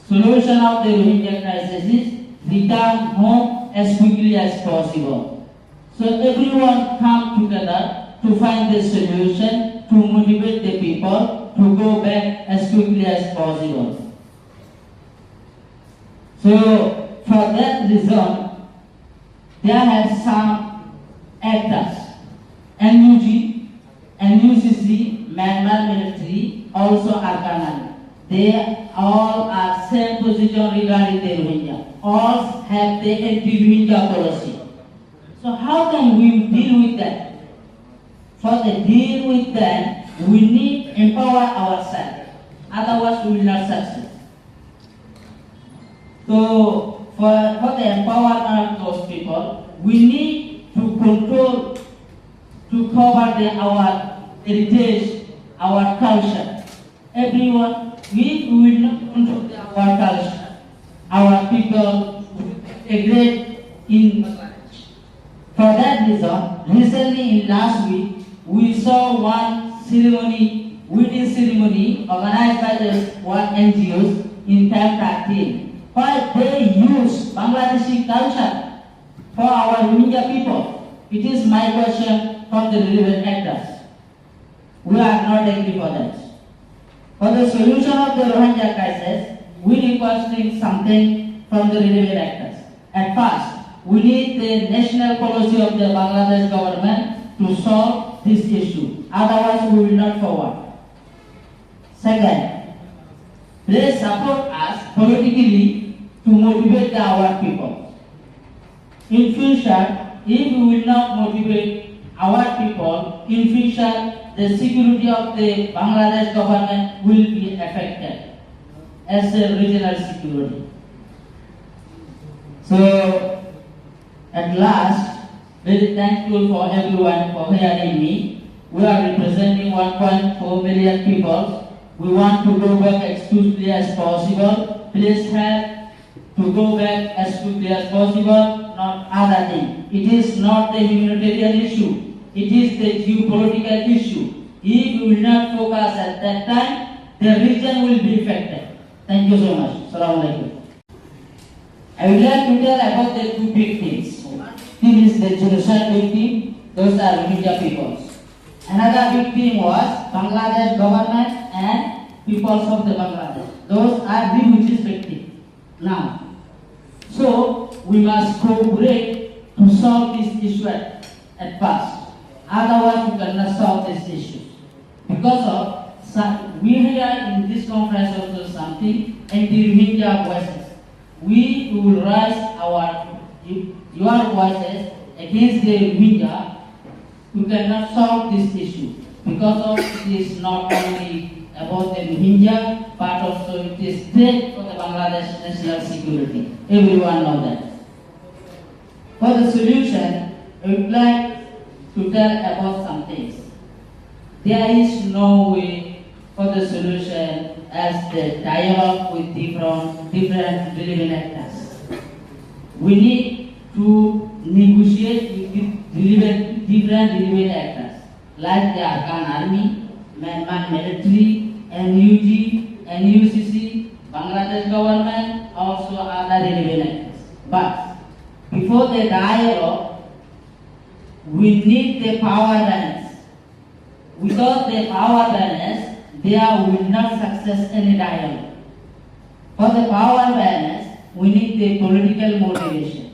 solution of the Rohingya crisis is return home as quickly as possible. So everyone come together to find the solution to motivate the people to go back as quickly as possible. So for that reason, there have some actors, NUG, NUCC, Myanmar military, also Arkan. They all are same position regarding the Rohingya. All have the anti-Rohingya policy. So how can we deal with that? For the deal with that, we need empower ourselves. Otherwise, we will not succeed. So for the empowerment of those people, we need to control, to cover our heritage, our culture. Everyone, we will not control our culture. Our people will integrate in Bangladesh. For that reason, recently in last week, we saw one ceremony, wedding ceremony organized by the one NGOs in Camp Taktil, where they use Bangladeshi culture for our Rohingya people. It is my question from the relevant actors. We are not agree for that. For the solution of the Rohingya crisis, we requesting something from the relevant actors. At first, we need the national policy of the Bangladesh government to solve this issue. Otherwise, we will not forward. Second, please support us politically to motivate our people. In future, if we will not motivate our people, in future, the security of the Bangladesh government will be affected as a regional security. So, at last, very thankful for everyone for hearing me. We are representing 1.4 million people. We want to go back as quickly as possible. Please help to go back as quickly as possible, not other thing. It is not the humanitarian issue. It is the geopolitical issue. If we will not focus at that time, the region will be affected. Thank you so much. Assalamu alaikum. I would like to tell about the two big things. One is the genocide victim, those are Rohingya peoples. Another victim was Bangladesh government and peoples of the Bangladesh. Those are refugees victims. Now, so we must cooperate to solve this issue at first. Otherwise, we cannot solve this issue. Because of we hear in this conference also something anti-Rohingya voices. We will raise your voices against the Rohingya. We cannot solve this issue because of it is not only about the Rohingya, but also it is threat for the Bangladesh national security. Everyone knows that. For the solution, I would like to tell about some things. There is no way for the solution as the dialogue with different relevant actors. We need to negotiate with different relevant actors like the Afghan army, Myanmar military, NUG, NUCC, Bangladesh government, also other relevant actors. But before the dialogue, we need the power balance. Without the power balance, there will not success any dialogue. For the power balance, we need the political motivation.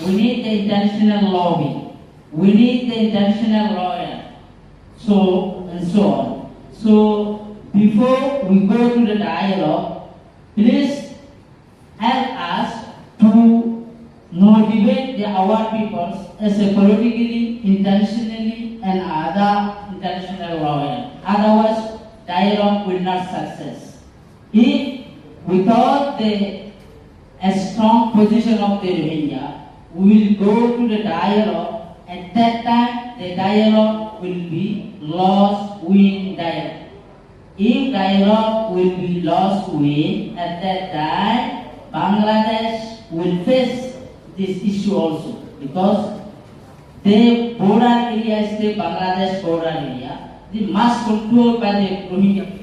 We need the international lobby. We need the international lawyer. So and so on. So before we go to the dialogue, please help us to motivate our peoples as a politically, intentionally, and other international lawyer. Otherwise, dialogue will not success. If without a strong position of the Rohingya, we will go to the dialogue. At that time, the dialogue will be loss-win dialogue. If dialogue will be loss-win, at that time, Bangladesh will face this issue also because the border area is the Bangladesh border area. The mass controlled by the Rohingya.